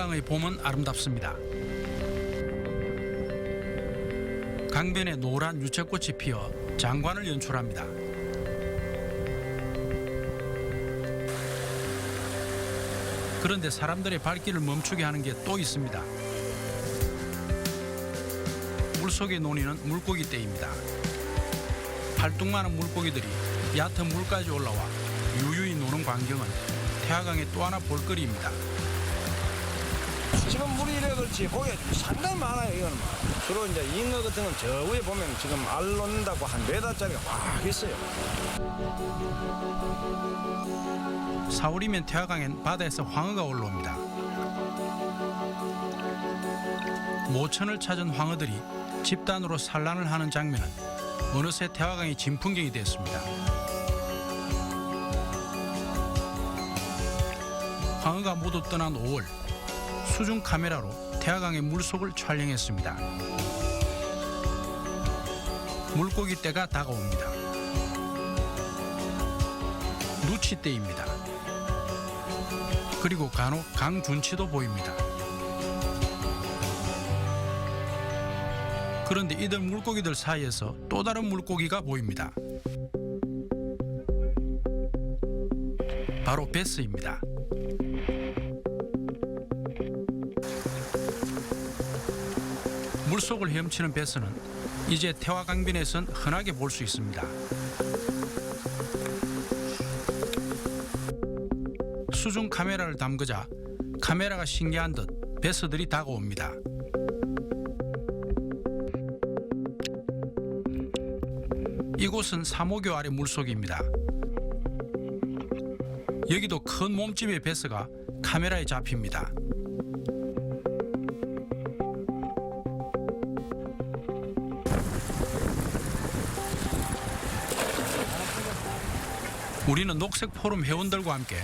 태화강의 봄은 아름답습니다. 강변에 노란 유채꽃이 피어 장관을 연출합니다. 그런데 사람들의 발길을 멈추게 하는 게 또 있습니다. 물속에 논이는 물고기 떼입니다. 팔뚝 많은 물고기들이 얕은 물까지 올라와 유유히 노는 광경은 태화강의 또 하나 볼거리입니다. 지금 물이 이래 그렇지 고기가 상당히 많아요. 이거는 주로 이제 잉어 같은 건 저 위에 보면 지금 알 놓는다고 한 4달짜리가 막 있어요. 4월이면 태화강엔 바다에서 황어가 올라옵니다. 모천을 찾은 황어들이 집단으로 산란을 하는 장면은 어느새 태화강의 진풍경이 됐습니다. 황어가 모두 떠난 5월, 수중 카메라로 태화강의 물속을 촬영했습니다. 물고기 떼가 다가옵니다. 누치떼입니다. 그리고 간혹 강둔치도 보입니다. 그런데 이들 물고기들 사이에서 또 다른 물고기가 보입니다. 바로 베스입니다. 물속을 헤엄치는 베스는 이제 태화강변에선 흔하게 볼 수 있습니다. 수중 카메라를 담그자 카메라가 신기한 듯 베스들이 다가옵니다. 이곳은 사모교 아래 물속입니다. 여기도 큰 몸집의 베스가 카메라에 잡힙니다. 우리는 녹색 포럼 회원들과 함께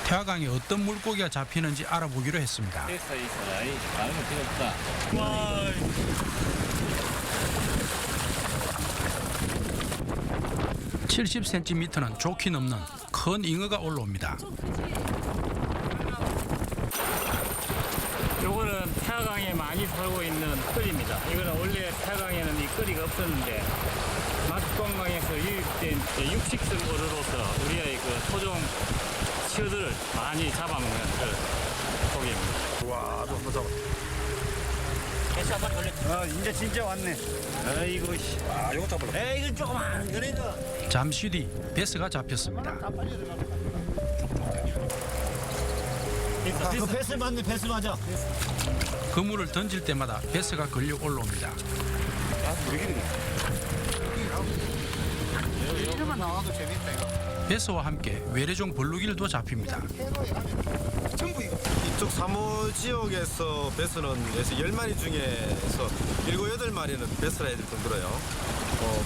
태화강에 어떤 물고기가 잡히는지 알아보기로 했습니다. 70cm는 좋게 넘는 큰 잉어가 올라옵니다. 요거는 태화강에 많이 살고 있는 끌입니다. 이거는 원래 태화강에는 이 끌이가 없었는데 마석관강에서 유입된 육식성 어류로서 우리의 그 토종 치어들을 많이 잡아먹는 그 고기입니다. 와, 너무 잡아. 개수 한번 돌려. 이제 진짜 왔네. 아이고 씨. 아, 이거 잡으러. 에이, 이거 조금 안 그래도. 잠시 뒤 베스가 잡혔습니다. 그 배스 맞네, 배스 맞아. 그물을 던질 때마다 베스가 걸려 올라옵니다. 이름만 나와도 재밌다 이거. 베스와 함께 외래종 벌루기도 잡힙니다. 전부 이거. 이쪽 3호 지역에서 베스는 10마리 중에서 7, 8마리는 베스라 애들 정도로요.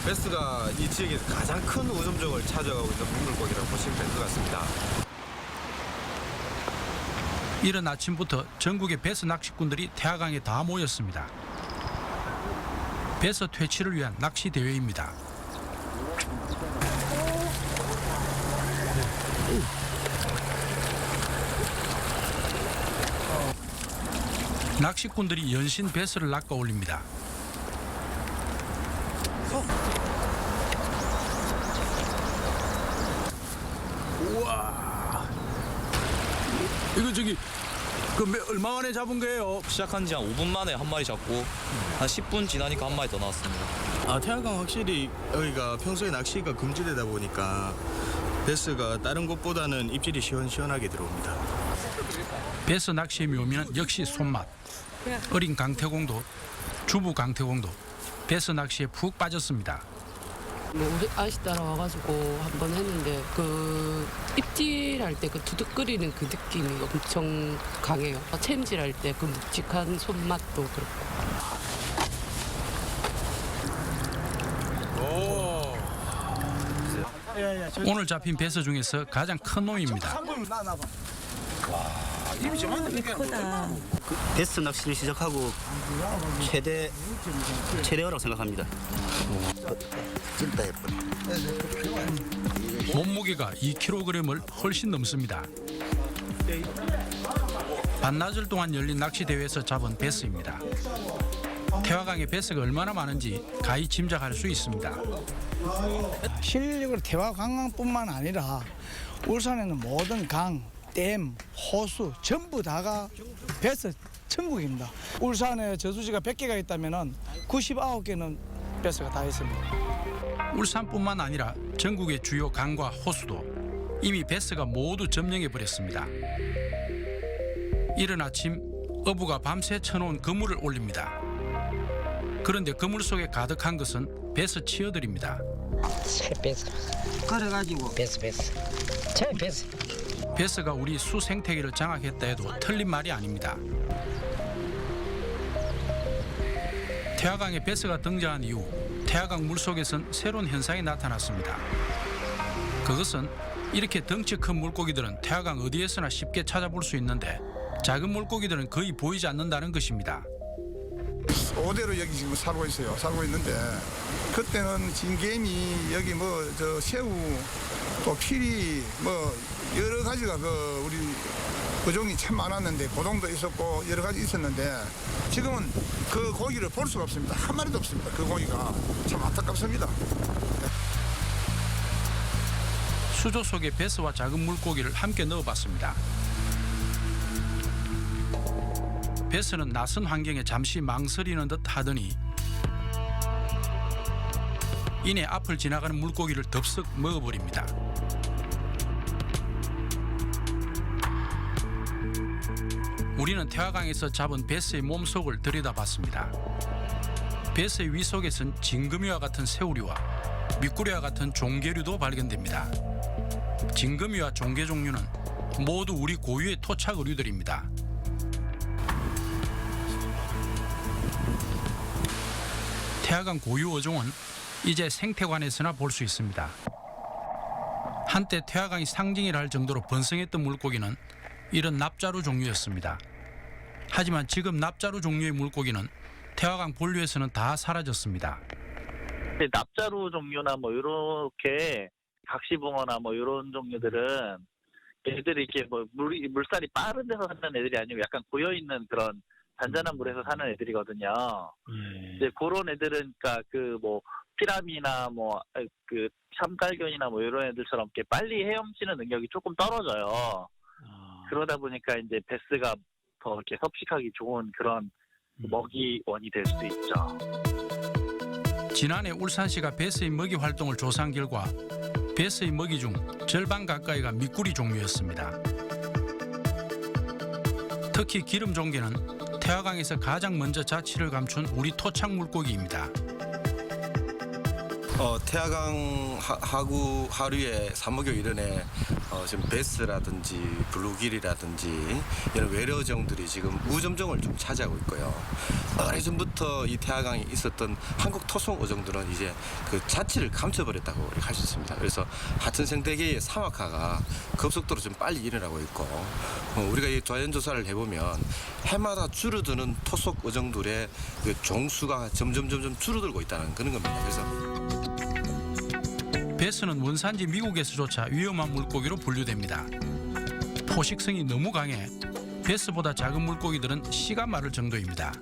베스가 이 지역에서 가장 큰 우점종을 차지하고 있는 물고기라고 보시면 될 것 같습니다. 이른 아침부터 전국의 베스 낚시꾼들이 태화강에 다 모였습니다. 베스 퇴치를 위한 낚시 대회입니다. 낚시꾼들이 연신 베스를 낚아 올립니다. 우와, 이거 저기 얼마 만에 잡은 거예요? 시작한 지 한 5분 만에 한 마리 잡고 한 10분 지나니까 한 마리 더 나왔습니다. 태화강 확실히 여기가 평소에 낚시가 금지되다 보니까 베스가 다른 곳보다는 입질이 시원시원하게 들어옵니다. 베스 낚시의 묘미는 역시 손맛. 어린 강태공도 주부 강태공도 베스 낚시에 푹 빠졌습니다. 우리 아저씨 따라와가지고 한번 했는데 그 입질할 때 그 두둑거리는 그 느낌이 엄청 강해요. 챔질할 때 그 묵직한 손맛도 그렇고. 오늘 잡힌 베스 중에서 가장 큰 놈입니다. 크다. 베스 낚시를 시작하고 최대어라고 생각합니다. 진짜 예쁘네. 몸무게가 2kg을 훨씬 넘습니다. 반나절 동안 열린 낚시 대회에서 잡은 베스입니다. 태화강에 베스가 얼마나 많은지 가히 짐작할 수 있습니다. 실력으로 태화관광뿐만 아니라 울산에는 모든 강, 댐, 호수 전부 다가 베스 천국입니다. 울산에 저수지가 100개가 있다면 99개는 베스가 다 있습니다. 울산뿐만 아니라 전국의 주요 강과 호수도 이미 베스가 모두 점령해 버렸습니다. 이른 아침 어부가 밤새 쳐놓은 그물을 올립니다. 그런데 그물 속에 가득한 것은 베스 치어들입니다. 베스 걸어가지고 베스 저 베스. 베스가 우리 수 생태계를 장악했다 해도 틀린 말이 아닙니다. 태화강에 베스가 등장한 이후 태화강 물속에선 새로운 현상이 나타났습니다. 그것은 이렇게 덩치 큰 물고기들은 태화강 어디에서나 쉽게 찾아볼 수 있는데 작은 물고기들은 거의 보이지 않는다는 것입니다. 5대로 여기 지금 살고 있어요. 살고 있는데 그때는 진개미 여기 뭐 저 새우 또 피리 뭐 여러 가지가 그 우리 어종이 참 많았는데 고동도 있었고 여러 가지 있었는데 지금은 그 고기를 볼 수가 없습니다. 한 마리도 없습니다. 그 고기가 참 안타깝습니다. 수조 속에 베스와 작은 물고기를 함께 넣어봤습니다. 베스는 낯선 환경에 잠시 망설이는 듯 하더니 이내 앞을 지나가는 물고기를 덥석 먹어버립니다. 우리는 태화강에서 잡은 베스의 몸속을 들여다봤습니다. 베스의 위 속에선 징금이와 같은 새우류와 미꾸리와 같은 종개류도 발견됩니다. 징금이와 종개 종류는 모두 우리 고유의 토착 어류들입니다. 태화강 고유 어종은 이제 생태관에서나 볼 수 있습니다. 한때 태화강이 상징이라 할 정도로 번성했던 물고기는 이런 납자루 종류였습니다. 하지만 지금 납자루 종류의 물고기는 태화강 본류에서는 다 사라졌습니다. 납자루 종류나 뭐 이렇게 각시붕어나 뭐 이런 종류들은 애들이 이렇게 뭐 물살이 빠른 데서 사는 애들이 아니고 약간 고여 있는 그런 잔잔한 물에서 사는 애들이거든요. 이제 그런 애들은 그러니까 그 뭐 피라미나 뭐 그 참갈견이나 뭐 이런 애들처럼 이렇게 빨리 헤엄치는 능력이 조금 떨어져요. 그러다 보니까 이제 베스가 더 이렇게 섭식하기 좋은 그런 먹이원이 될 수 있죠. 지난해 울산시가 베스의 먹이 활동을 조사한 결과 베스의 먹이 중 절반 가까이가 미꾸리 종류였습니다. 특히 기름 종개는 태화강에서 가장 먼저 자취를 감춘 우리 토착 물고기입니다. 태화강 하류의 사목교 이런에 지금 베스라든지 블루길이라든지 이런 외래어종들이 지금 우점종을 좀 차지하고 있고요. 오래전부터 이 태화강에 있었던 한국 토속 어종들은 이제 그 자취를 감춰버렸다고 할 수 있습니다. 그래서 하천 생태계의 사막화가 급속도로 좀 빨리 일어나고 있고 우리가 이 자연조사를 해보면 해마다 줄어드는 토속 어종들의 그 종수가 점점 줄어들고 있다는 그런 겁니다. 그래서 베스는 원산지 미국에서조차 위험한 물고기로 분류됩니다. 포식성이 너무 강해 베스보다 작은 물고기들은 씨가 마를 정도입니다.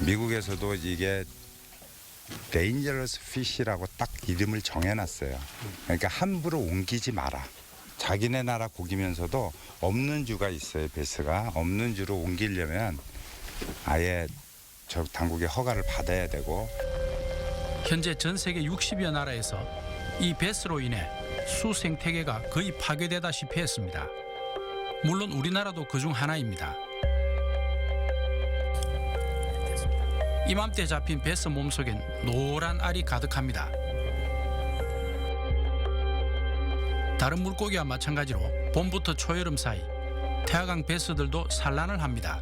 미국에서도 이게 데인저러스 피쉬라고 딱 이름을 정해놨어요. 그러니까 함부로 옮기지 마라. 자기네 나라 고기면서도 없는 주가 있어요. 베스가 없는 주로 옮기려면 아예 저 당국의 허가를 받아야 되고. 현재 전 세계 60여 나라에서 이 베스로 인해 수 생태계가 거의 파괴되다시피 했습니다. 물론 우리나라도 그중 하나입니다. 이맘때 잡힌 베스 몸속엔 노란 알이 가득합니다. 다른 물고기와 마찬가지로 봄부터 초여름 사이 태화강 베스들도 산란을 합니다.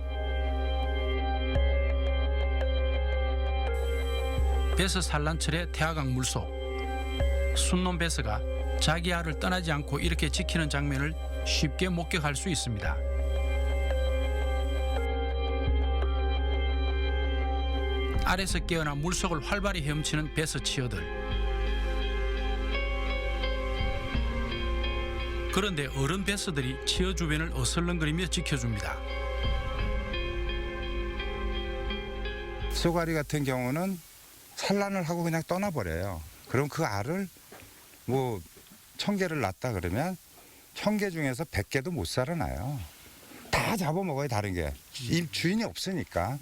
베스 산란철의 태화강 물속, 순놈 베스가 자기 알을 떠나지 않고 이렇게 지키는 장면을 쉽게 목격할 수 있습니다. 알에서 깨어나 물속을 활발히 헤엄치는 베스 치어들. 그런데 어른 베스들이 치어 주변을 어슬렁거리며 지켜줍니다. 쏘가리 같은 경우는 산란을 하고 그냥 떠나버려요. 그럼 그 알을 뭐 1000개를 낳았다 그러면 1000개 중에서 100개도 못 살아나요. 다 잡아먹어요, 다른 게. 주인이 없으니까.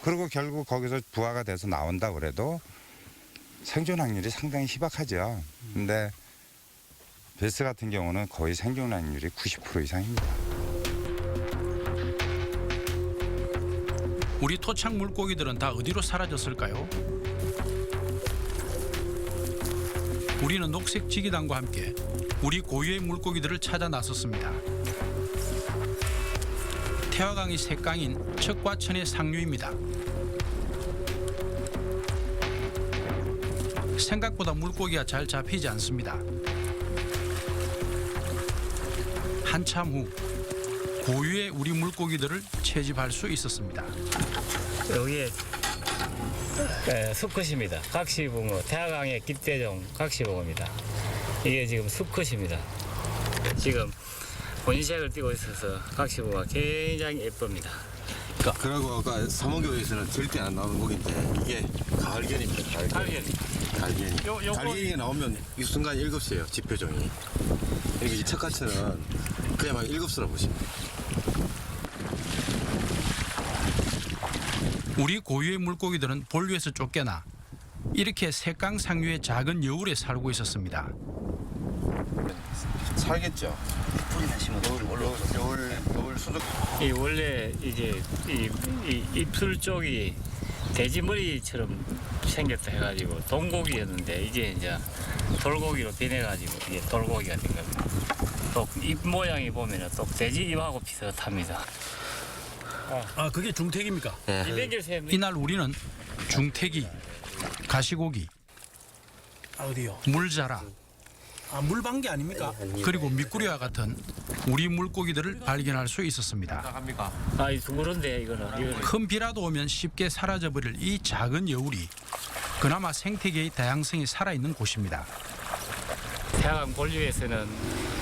그리고 결국 거기서 부화가 돼서 나온다 그래도 생존 확률이 상당히 희박하죠. 근데 베스 같은 경우는 거의 생존 확률이 90% 이상입니다. 우리 토착 물고기들은 다 어디로 사라졌을까요? 우리는 녹색 지기단과 함께 우리 고유의 물고기들을 찾아 나섰습니다. 태화강의 색강인 척과천의 상류입니다. 생각보다 물고기가 잘 잡히지 않습니다. 한참 후 고유의 우리 물고기들을 채집할 수 있었습니다. 여기에 수컷입니다. 각시붕어, 태화강의 깃대종 각시붕어입니다. 이게 지금 수컷입니다. 지금 본색을 띠고 있어서 각시붕어가 굉장히 예쁩니다. 그리고 아까 삼원교에서는 절대 안 나오는 고기인데 이게 가을견입니다. 가을견이. 가을견이 나오면 이 순간 7수예요. 지표종이. 그러니까 이 척가천은 그야말로 7수라 보시면 돼요. 우리 고유의 물고기들은 본류에서 쫓겨나 이렇게 색강 상류의 작은 여울에 살고 있었습니다. 살겠죠. 뿌리나 심어 겨울 수족. 이 원래 이제 이 입술 쪽이 돼지머리처럼 생겼다 해가지고 동고기였는데 이게 이제 돌고기로 변해가지고 이게 돌고기가 된 겁니다. 또 입 모양이 보면은 또 돼지 입하고 비슷합니다. 아, 그게 중택입니까? 네. 이날 우리는 중택이, 가시고기, 어디요? 물자라, 물방개 아닙니까? 그리고 미꾸리와 같은 우리 물고기들을 발견할 수 있었습니다. 이 둥그런데 이거는 큰 비라도 오면 쉽게 사라져버릴 이 작은 여울이 그나마 생태계의 다양성이 살아있는 곳입니다. 태화강 본류에서는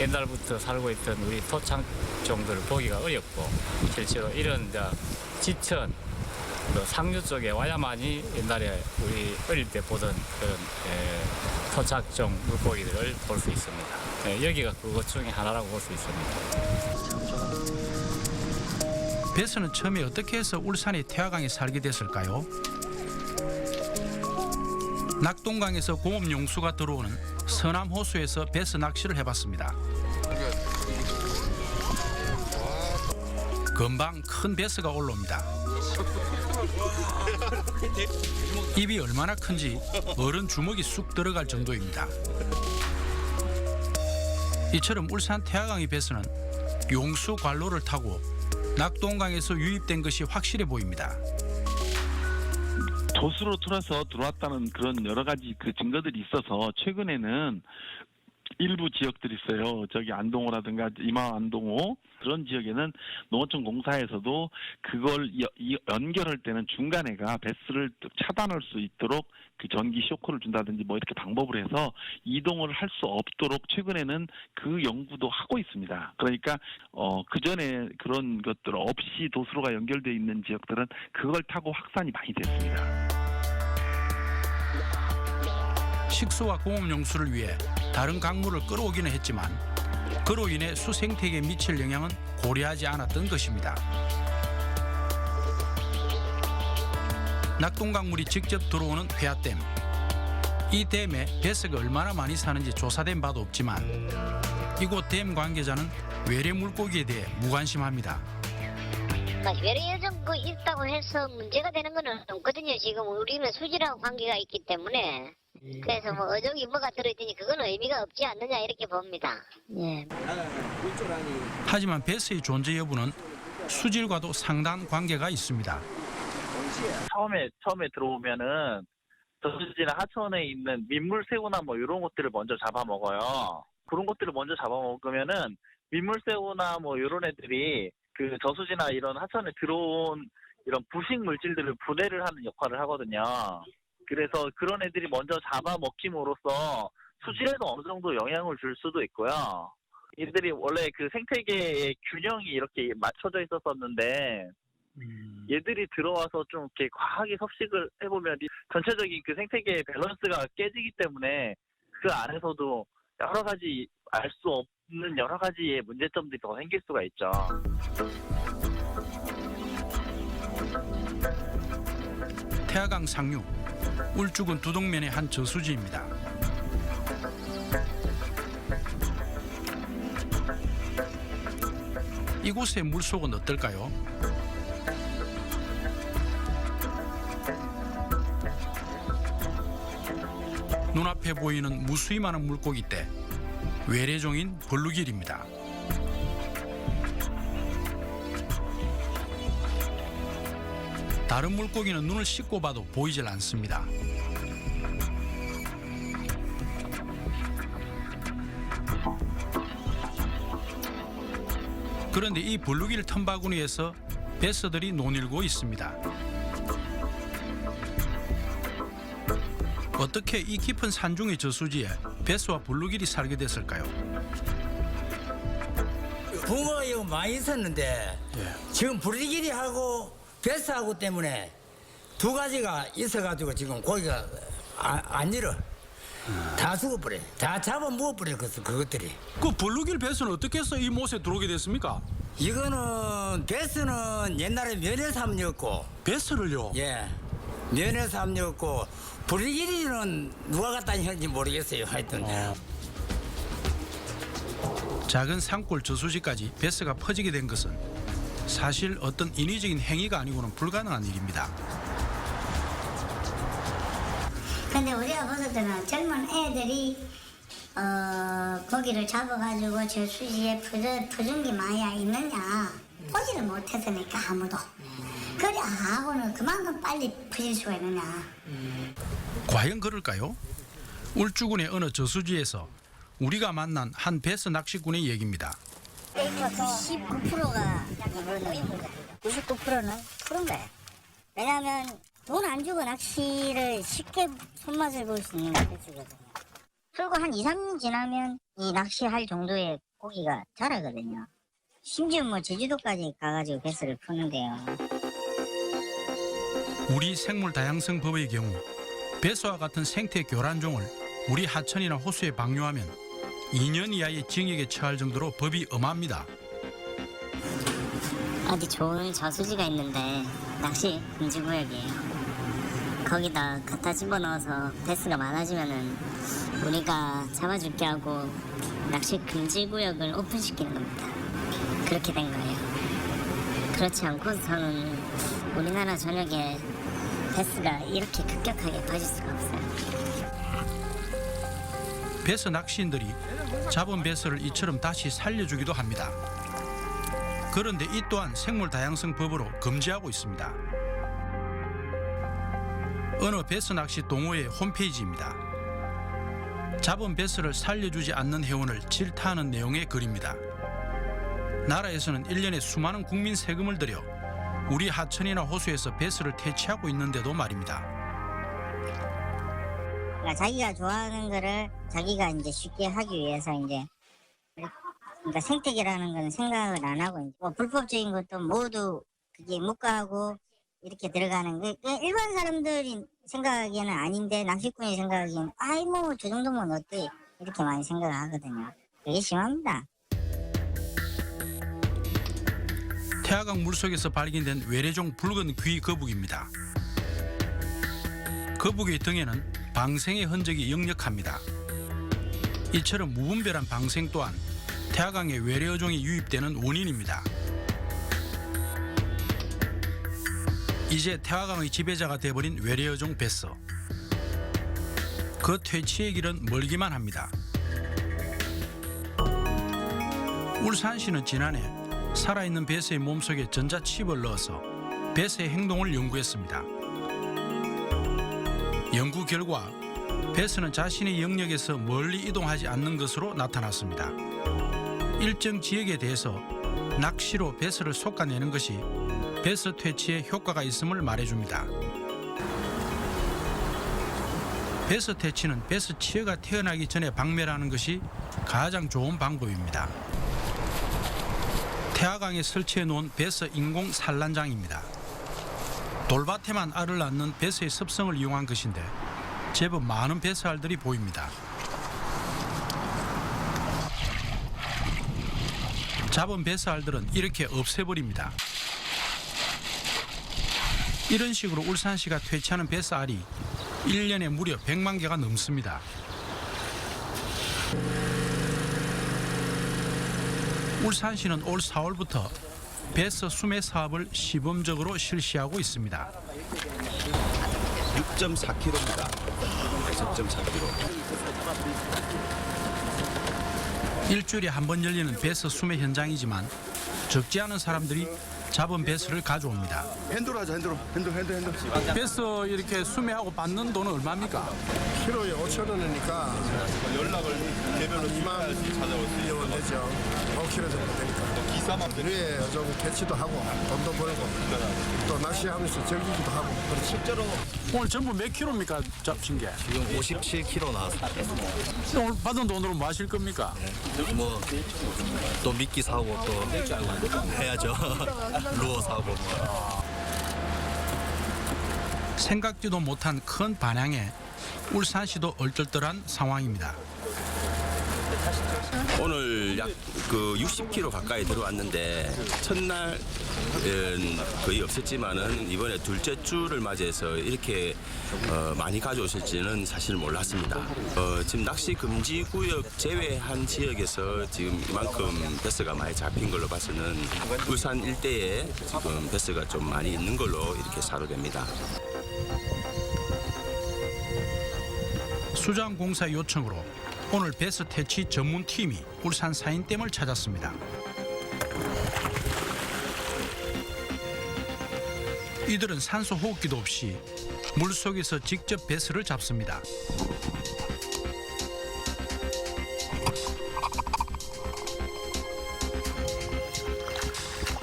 옛날부터 살고 있던 우리 토착종들을 보기가 어렵고 실제로 이런 지천 상류 쪽에 와야만이 옛날에 우리 어릴 때 보던 그런 토착종 물고기들을 볼 수 있습니다. 여기가 그것 중에 하나라고 볼 수 있습니다. 베스는 처음에 어떻게 해서 울산의 태화강에 살게 됐을까요? 낙동강에서 공업 용수가 들어오는 서남 호수에서 베스 낚시를 해봤습니다. 금방 큰 베스가 올라옵니다. 입이 얼마나 큰지 어른 주먹이 쑥 들어갈 정도입니다. 이처럼 울산 태화강의 베스는 용수 관로를 타고 낙동강에서 유입된 것이 확실해 보입니다. 조수로 틀어서 들어왔다는 그런 여러 가지 그 증거들이 있어서 최근에는 일부 지역들이 있어요. 저기 안동호라든가 이마 안동호 그런 지역에는 농어촌 공사에서도 그걸 연결할 때는 중간에가 배스를 차단할 수 있도록 그 전기 쇼크를 준다든지 뭐 이렇게 방법을 해서 이동을 할 수 없도록 최근에는 그 연구도 하고 있습니다. 그러니까 그 전에 그런 것들 없이 도수로가 연결되어 있는 지역들은 그걸 타고 확산이 많이 됐습니다. 식수와 공업용수를 위해 다른 강물을 끌어오기는 했지만 그로 인해 수생태계에 미칠 영향은 고려하지 않았던 것입니다. 낙동강물이 직접 들어오는 회화댐. 이 댐에 배스가 얼마나 많이 사는지 조사된 바도 없지만 이곳 댐 관계자는 외래 물고기에 대해 무관심합니다. 외래 요정 있다고 해서 문제가 되는 건 없거든요. 지금 우리는 수질하고 관계가 있기 때문에. 그래서 뭐 어종이 뭐가 들어있더니 그건 의미가 없지 않느냐 이렇게 봅니다. 예. 하지만 배스의 존재 여부는 수질과도 상당 관계가 있습니다. 처음에 들어오면은 저수지나 하천에 있는 민물새우나 뭐 이런 것들을 먼저 잡아먹어요. 그런 것들을 먼저 잡아먹으면은 민물새우나 뭐 이런 애들이 그 저수지나 이런 하천에 들어온 이런 부식 물질들을 분해를 하는 역할을 하거든요. 그래서 그런 애들이 먼저 잡아먹힘으로써 수질에도 어느 정도 영향을 줄 수도 있고요. 얘들이 원래 그 생태계의 균형이 이렇게 맞춰져 있었었는데 얘들이 들어와서 좀 이렇게 과하게 섭식을 해보면 전체적인 그 생태계의 밸런스가 깨지기 때문에 그 안에서도 여러 가지 알 수 없는 여러 가지의 문제점들이 더 생길 수가 있죠. 태화강 상류, 울주군 두동면의 한 저수지입니다. 이곳의 물속은 어떨까요? 눈앞에 보이는 무수히 많은 물고기떼, 외래종인 블루길입니다. 다른 물고기는 눈을 씻고 봐도 보이질 않습니다. 그런데 이 블루길 틈바구니에서 베스들이 논일고 있습니다. 어떻게 이 깊은 산중의 저수지에 베스와 블루길이 살게 됐을까요? 붕어가 이거 많이 있었는데 지금 블루길이하고 베스하고 때문에 두 가지가 있어가지고 지금 고기가 안 일어. 다 죽어버려. 다 잡아 먹어버려 그것들이. 그 블루길 베스는 어떻게 해서 이 못에 들어오게 됐습니까? 이거는 베스는 옛날에 면회삼이었고. 베스를요? 예. 면회삼이었고 블루길이는 누가 갖다 했는지 모르겠어요. 하여튼. 작은 산골 저수지까지 베스가 퍼지게 된 것은 사실 어떤 인위적인 행위가 아니고는 불가능한 일입니다. 근데 우리가 봤을 때는 젊은 애들이 고기를 잡아가지고 저수지에 퍼준 게 많이 있느냐 보지를 못했으니까 아무도. 그래 하고는 그만큼 빨리 퍼질 수가 있느냐. 과연 그럴까요? 울주군의 어느 저수지에서 우리가 만난 한 베스 낚시꾼의 얘기입니다. 99%가 이거는 99%는 푸른 거야. 왜냐하면 돈 안 주고 낚시를 쉽게 손맛을 볼 수 있는 베스거든요. 그리고 한 2, 3년 지나면 이 낚시할 정도의 고기가 자라거든요. 심지어 뭐 제주도까지 가가지고 베스를 푸는데요. 우리 생물 다양성 법의 경우 베스와 같은 생태 교란종을 우리 하천이나 호수에 방류하면 2년 이하의 징역에 처할 정도로 법이 엄합니다. 어디 좋은 저수지가 있는데 낚시 금지 구역이에요. 거기다 갖다 집어넣어서 베스가 많아지면은 우리가 잡아줄게 하고 낚시 금지 구역을 오픈시키는 겁니다. 그렇게 된 거예요. 그렇지 않고서는 우리나라 전역에 베스가 이렇게 급격하게 퍼질 수가 없어요. 베스 낚시인들이 잡은 베스를 이처럼 다시 살려주기도 합니다. 그런데 이 또한 생물 다양성 법으로 금지하고 있습니다. 어느 베스 낚시 동호회 홈페이지입니다. 잡은 베스를 살려주지 않는 회원을 질타하는 내용의 글입니다. 나라에서는 1년에 수많은 국민 세금을 들여 우리 하천이나 호수에서 베스를 퇴치하고 있는데도 말입니다. 그러니까 자기가 좋아하는 거를 자기가 이제 쉽게 하기 위해서 이제 그러니까 생태계라는 건 생각을 안 하고 뭐 불법적인 것도 모두 그게 묵과하고 이렇게 들어가는 게 일반 사람들이 생각하기에는 아닌데 낚시꾼이 생각하기에는 아이 뭐 저 정도면 어때 이렇게 많이 생각을 하거든요. 그게 심합니다. 태화강 물속에서 발견된 외래종 붉은 귀 거북입니다. 거북의 등에는 방생의 흔적이 역력합니다. 이처럼 무분별한 방생 또한 태화강에 외래어종이 유입되는 원인입니다. 이제 태화강의 지배자가 돼버린 외래어종 베스. 그 퇴치의 길은 멀기만 합니다. 울산시는 지난해 살아있는 베스의 몸속에 전자칩을 넣어서 베스의 행동을 연구했습니다. 연구 결과 베스는 자신의 영역에서 멀리 이동하지 않는 것으로 나타났습니다. 일정 지역에 대해서 낚시로 베스를 솎아내는 것이 베스 퇴치에 효과가 있음을 말해줍니다. 배스 퇴치는 배스 치어가 태어나기 전에 박멸하는 것이 가장 좋은 방법입니다. 태화강에 설치해 놓은 배스 인공 산란장입니다. 돌밭에만 알을 낳는 배스의 습성을 이용한 것인데 제법 많은 배스알들이 보입니다. 잡은 배스알들은 이렇게 없애버립니다. 이런 식으로 울산시가 퇴치하는 배스알이 1년에 무려 100만 개가 넘습니다. 울산시는 올 4월부터 배스 수매 사업을 시범적으로 실시하고 있습니다. 6.4kg입니다. 6.4kg. 일주일에 한 번 열리는 배스 수매 현장이지만 적지 않은 사람들이 잡은 배스를 가져옵니다. 핸들 하자, 핸들. 배스 이렇게 수매하고 받는 돈은 얼마입니까? 키로에 5,000원이니까 연락을 개별로 2만 원 되죠. 5kg 정도 되니까. 위에 좀 개치도 하고 돈도 벌고 또 낚시하면서 즐기기도 하고. 실제로 오늘 전부 몇 킬로입니까 잡신 게? 지금 57kg 나왔습니다. 오늘 받은 돈으로 뭐 하실 겁니까? 뭐 또 미끼 사고 또 해야죠. 루어 사고. 생각지도 못한 큰 반향에 울산시도 얼떨떨한 상황입니다. 오늘 약 그 60kg 가까이 들어왔는데 첫날은 거의 없었지만은 이번에 둘째 주를 맞이해서 이렇게 많이 가져오실지는 사실 몰랐습니다. 지금 낚시 금지 구역 제외한 지역에서 지금 이만큼 배스가 많이 잡힌 걸로 봐서는 울산 일대에 지금 배스가 좀 많이 있는 걸로 이렇게 사료됩니다. 수장공사 요청으로 오늘 배스 퇴치 전문팀이 울산 사인댐을 찾았습니다. 이들은 산소 호흡기도 없이 물속에서 직접 배스를 잡습니다.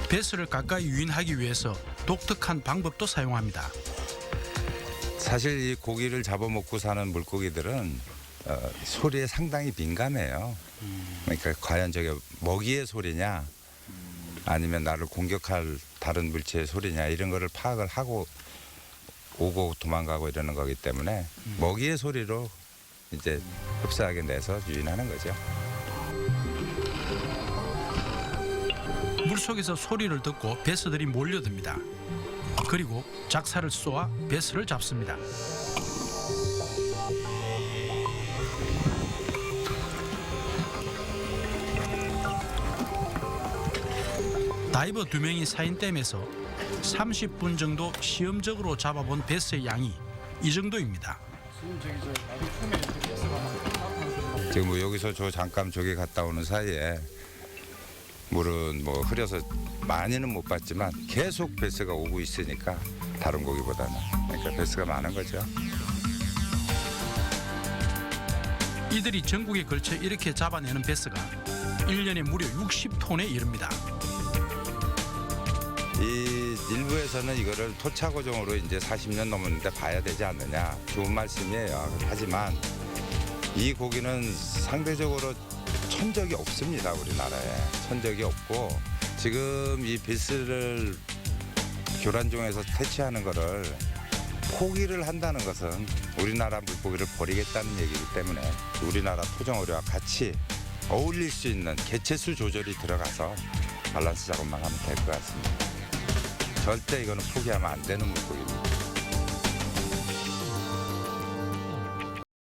배스를 가까이 유인하기 위해서 독특한 방법도 사용합니다. 사실 이 고기를 잡아먹고 사는 물고기들은 소리에 상당히 민감해요. 그러니까 과연 저게 먹이의 소리냐 아니면 나를 공격할 다른 물체의 소리냐 이런 거를 파악을 하고 오고 도망가고 이러는 거기 때문에 먹이의 소리로 이제 흡사하게 내서 유인하는 거죠. 물속에서 소리를 듣고 배스들이 몰려듭니다. 그리고 작사를 쏘아 배스를 잡습니다. 다이버 2명이 사인댐에서 30분 정도 시험적으로 잡아본 배스의 양이 이 정도입니다. 지금 뭐 여기서 저 잠깐 저기 갔다 오는 사이에 물은 뭐 흐려서 많이는 못 봤지만 계속 배스가 오고 있으니까 다른 고기보다는 그러니까 배스가 많은 거죠. 이들이 전국에 걸쳐 이렇게 잡아내는 배스가 1년에 무려 60톤에 이릅니다. 이 일부에서는 이거를 토착어종으로 이제 40년 넘었는데 봐야 되지 않느냐 좋은 말씀이에요. 하지만 이 고기는 상대적으로 천적이 없습니다. 우리나라에 천적이 없고 지금 이 배스를 교란종에서 퇴치하는 거를 포기를 한다는 것은 우리나라 물고기를 버리겠다는 얘기이기 때문에 우리나라 토종어류와 같이 어울릴 수 있는 개체수 조절이 들어가서 밸런스 작업만 하면 될 것 같습니다. 절대 이거는 포기하면 안 되는 물고기입니다.